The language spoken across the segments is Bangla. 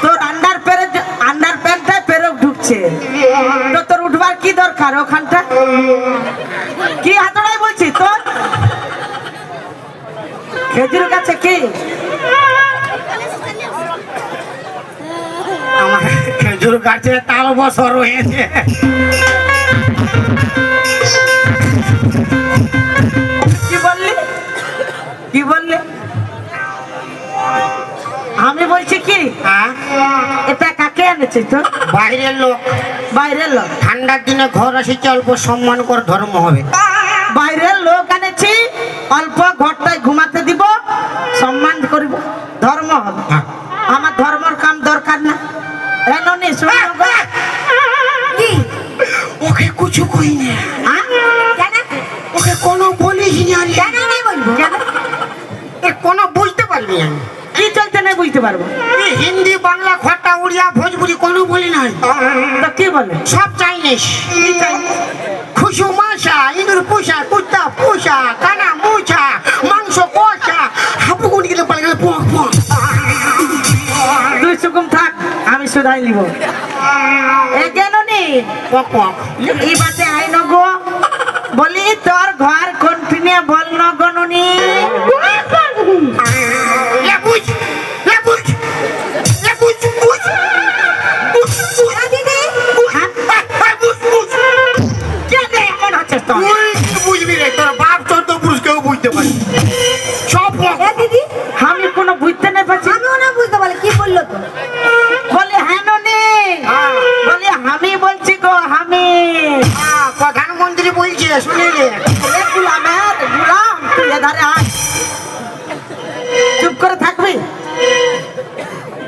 তোর আন্ডার প্যান্টটা পেরক ঢুকছে, তো তোর উঠবার কি দরকার ওখানটা? কি হাতড়াই বলছি তোর? খেজুর গাছে কি আমার খেজুর গাছে তাল বছর হয়েছে। কি বললি? কি বললি? আমি বলছি কি, হ্যাঁ, এটা কাকে এনেছিস তো? বাইরের লোক। বাইরের লোক? ঠান্ডার দিনে ঘর এসেছে, অল্প সম্মান কর, ধর্ম হবে। বাইরের লোক এনেছি, অল্প ঘরটায় ঘুমাতে দিব, সম্মান করিব, ধর্ম হবে। হ্যাঁ। আমার ধর্মর কাম দরকার না। এননি শুনো গো। কি ওকে কিছু কই না, কেন? ওকে কোনো বলিস না। কেন আমি বলবো? কেন? এ কোনো বুঝতে পারবি আমি। কি চলতে না বুঝতে পারবো? এই হিন্দি, বাংলা, খোটা, উড়িয়া, ভোজপুরি কোনো বলি নাই। তো কি বলে? সব চাইনিস। কি চাই? খুশু মাসা, ইঁদুর পুষা, কুত্তা পুষা, কানা মুছা, মাংস কষা, হাপুকুনি গেলে পালে গেলে পোঁক পোঁক। তুই সুকুম থাক, আমি শুধাই নিব। এ কেন নি পোঁক পোঁক। এই বাতে আই নগো, বলি তোর ঘর কোন পিনে বল নগো নুনি। লে বুঝ, লে বুঝ, লে বুঝ, বুঝ, বুঝ, বুঝ। দিদি হ্যাঁ, বুঝ, বুঝ। কেন এমন হচ্ছে তোর? তুই কি বুঝবি রে? তোর বাপ 14 পুরুষ কেউ বুঝতে পারে সব পোঁক। দিদি আমি কোনো বুঝতে না পারছি। আমিও না বুঝতে পারলে কি বললো তো? বলি হ্যাঁ নুনি, বলি আমি বলছি গো, আমি প্রধানমন্ত্রী বলছে, শুনিলে? এ গুলামের গুলাম, তুই এধারে আয়, চুপ করে থাকবি।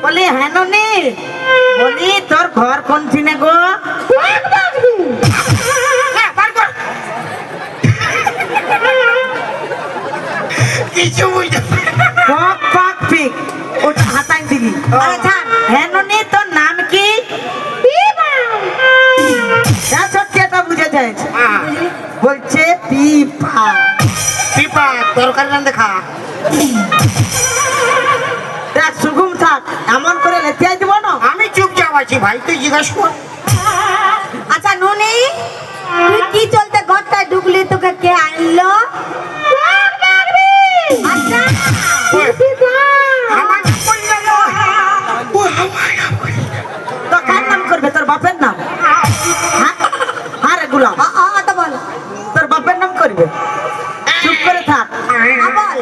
বলি হ্যাঁ নুনি, বলি তোর ঘর কোন চিনে গো? হ্যাঁ, বার কর। কিছু বুঝতে পারে না। পক পক পিক, ওটা হাতাই দিবি। আচ্ছা হ্যাঁ নুনি, তোর নাম কি? যা সত্যি এটা বুঝে যাচ্ছে। হ্যাঁ, বলছে পিপা। পিপা তরকারি রান্ধে খা। দেখ সুগুম থাক, এমন করে লেতিয়াই দিব না। আমি চুপচাপ আছি ভাই, তুই জিজ্ঞাসা কর। আচ্ছা নুনি, তুই কি চলতে ঘরটায় ঢুকলি, তোকে কে আনলো? আচ্ছা আমার নাম বললে না। ও আমার নাম বললে। তো কার নাম করবে? তোর বাপের নাম? হ্যাঁ আরে গুলাম, তো বল, তোর বাপের নাম করবে? চুপ করে থাক। বল।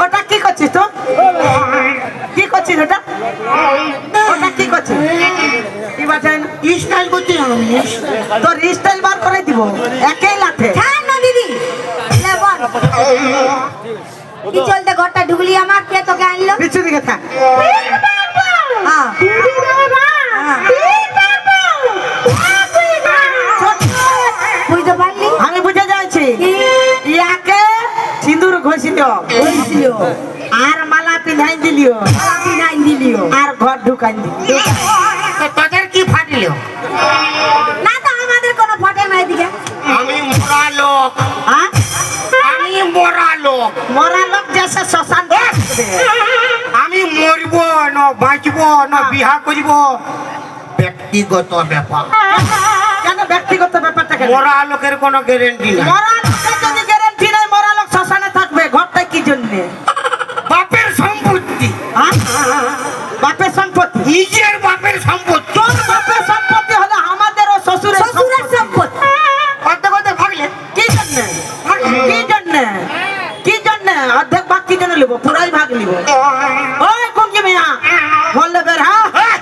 ওটা কি করছিস তো? কি করছিস ওটা? ওটা কি করছিস? কি বাঁচাই না? স্টাইল করছি আমি। তোর স্টাইল বার করে দিব একই লাঠে। হ্যাঁ না দিদি, লে বল, কি চলতে ঘরটা ঢুকলি, আমার কে তোকে আনলো? পিছু দিকে থাক। হ্যাঁ। বুঝতে পারলি? আমি বুঝে যাচ্ছি, কি ইয়াকে সিঁদুর ঘষিল, হয়েছিল? আর মালা পিন্ধাই দিলিও, আমি নাই দিলিও আর ঘর ঢুকাই দিলি। তো তোদের কি ফাটিল? না, তো আমাদের কোনো ফটে নাই দিকে। আমি মরা লোক, হ্যাঁ? আমি মরা লোক। মরা লোক যেসে শ্মশান দেখবে। আমি মরব না বাঁচব না বিহা করব ব্যক্তিগত ব্যাপার। কেন ব্যক্তিগত ব্যাপারটা কেন? মরা লোকের কোনো গ্যারেন্টি নাই। মরা লোকের যদি গ্যারান্টি নাই, মরা লোক শ্মশানে থাকবে, ঘরটা কি জন্যে? বাপের সম্পত্তি, হ্যাঁ? বাপের সম্পত্তি? নিজের বাপের সম্পত্তি। তোর বাপের সম্পত্তি হলে আমাদেরও শ্বশুরের শ্বশুরের সম্পত্তি। করতে করতে ভাগলে কি জন্যে? কি জন্যে? কি জন্যে? অর্ধেক ভাগ কি জন্য লিব? পুরাই ভাগ লিব। ওই কুঙ্কি মিয়া বললে বের, হ্যাঁ?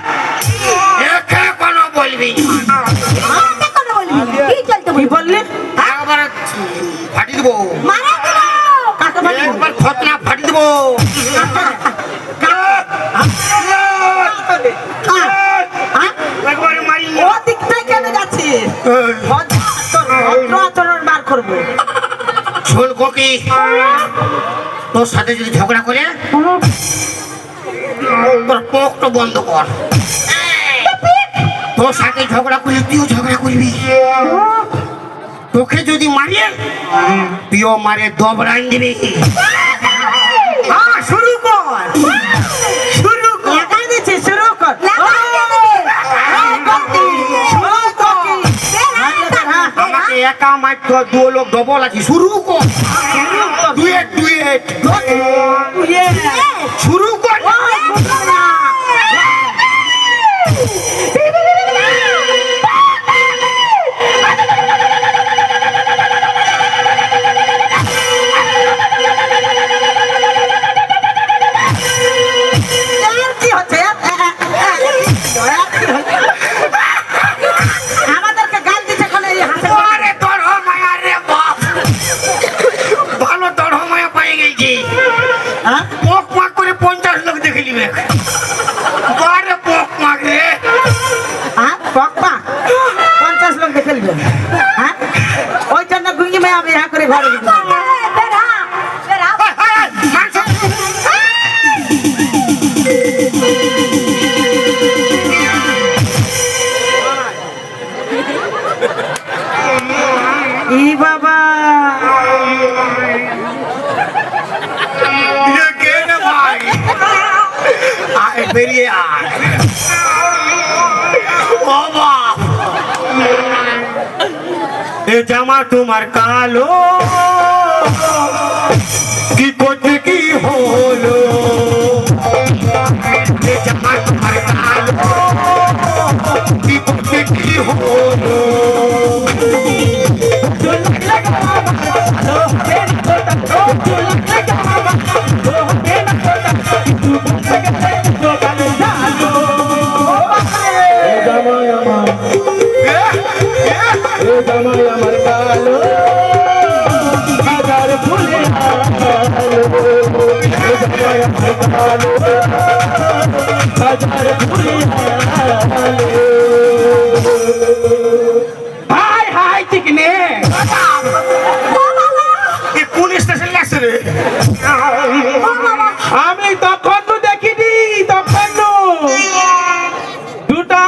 একে কোনো বলবি না। আমাকে কোনো বলবি না। কি চলতে কি বলবি? বললি? একবার ফাটি দিব, মারা দিল। কাকে বললি? একবার খতনা ফাটি দিব। একবার মারি। ও দিকটাই কেন যাচ্ছি? ভদ্র আচরণ বার করবো। শোন কোকি, তোর সাথে যদি ঝগড়া করে তোর পোকটা বন্ধ কর। তোর সাথে ঝগড়া করলে তুইও ঝগড়া করবি। তোকে যদি মারিয়ে তুইও মারে দবরান দিবি। হ্যাঁ, শুরু কর, শুরু কর। লাগাই দিচ্ছি, শুরু কর। আমাকে একা মাত্র দু লোক ডবল আছে, শুরু কর। ডুয়েট ডুয়েট শুরু কর। কি হচ্ছে? আমাদেরকে গাল দিচ্ছে কোন এই হাসে? আরে তোর মায়া রে বাপ, ভালো তোর মায়া পেয়ে গেছি। হ্যাঁ? পক পাক করে 50 লোক দেখে নিবে। আরে পক পাক রে। হ্যাঁ? পক্কা? 50 লোক দেখে নিবে। হ্যাঁ? ওই জন্য গুঙ্গি মেয়ে আমি হ্যাঁ করে ঘরে ঢুকলাম। ই বাবা, ये के ना भाई, आए बेरिए आए। ओ बाप, ये জামা তোমার কালো কি কোতে কি হলো, ये জামা তোমার কালো কি কোতে কি হলো। হাই হাই চিকনে, ये कौन स्टेशन লাগছে রে? আমি তখন তো দেখিনি, তখন তো দুটা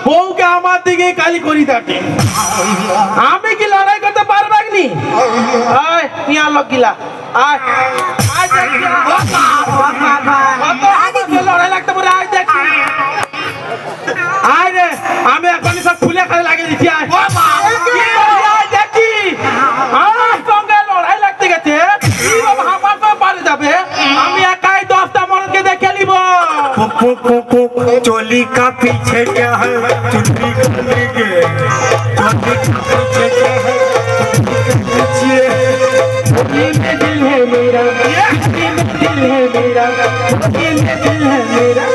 বউকে আমার দিকে কালি করি থাকে। আমি কি লড়াই করতে পারবাগনি? আয় নিয়া লগিলা, আয় আয় দেখি, কত আমাকে লড়াই লাগতে পারে, আয় দেখি। আয় রে, আমি এখন সব ফুলে খালি লাগিয়ে দিচ্ছি, আয় আয় দেখি। আয় সঙ্গে লড়াই লাগতে গেছে, এই বাবা আমার তো পারে যাবে, আমি একাই 10টা মরদকে দেখে নিব। चोली का पीछे क्या है, चुन्नी करने के चोली का पीछे क्या है, पीछे दिल में दिल है मेरा, दिल में दिल है मेरा, दिल में दिल है मेरा,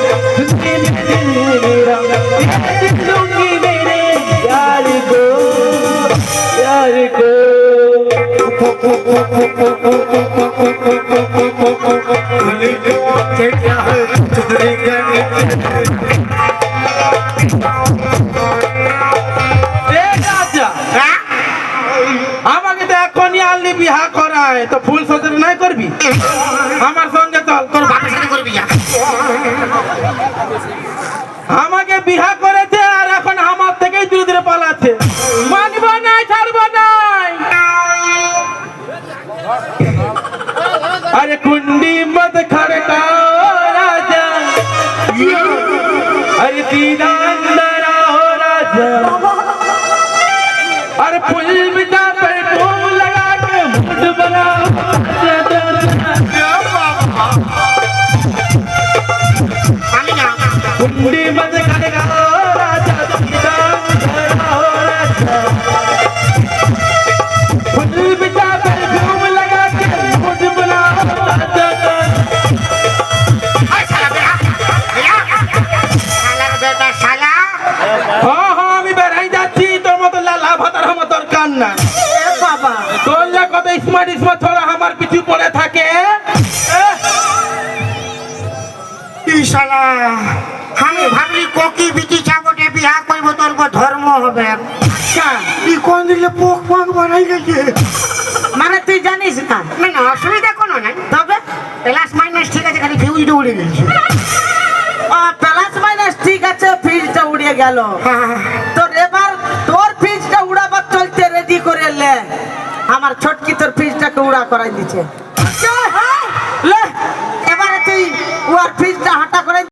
दिल में दिल है मेरा, दिल दूंगी मेरे यार को, यार को। चोली के पीछे क्या है, चुन्नी करने এ রাজা, আমাকে তো এখনই আনলি বিহা করায়, তো ফুল সজরে নাই করবি? আমার সঙ্গে চল, তোর বাপের সাথে করবি যা। আমাকে বিহা করেছে আর এখন আমার থেকেই দূরে দূরে পালাচ্ছে। মানব নাই, ছাড়ব নাই। अरे कुंडी मत खड़काओ राजा, अरे सीधा अंदर आओ राजा, अरे पुल बिछा पर घूम लगा के मुठ बनाओ कुंडी मत खड़काओ राजा, सीधा अंदर आओ राजा, पुल बिछा पर घूम लगा के मुठ बनाओ राजा। हाँ हाँ আমি বেড়াই যাচ্ছি, তোর মতো লালা ভাতার আমার দরকার না। এ বাবা, তোর যে কত স্মার্ট স্মার্ট ছোড়া আমার পিছু পড়ে থাকে। শালা আমি ভাবলি কোকি বিটি চাবটে বিয়া করবো, তোর ধর্ম হবে। তুই কোন দিলে পোক পাক বানাই গেছে। মানে তুই জানিস না? না না, অসুবিধা কোনো নাই, তবে প্লাস মাইনাস ঠিক আছে, খালি ফিউজটা উড়ে গেছে। প্লাস মাইনাস ঠিক আছে, ফ্রিজটা উড়িয়ে গেল। তোর এবার তোর ফ্রিজটা উড়াবার চলতে রেডি করে লে আমার ছোটকি তোর ফ্রিজটাকে উড়া করাই দিচ্ছে লে এবারে তুই ওর ফ্রিজটা হাঁটা করে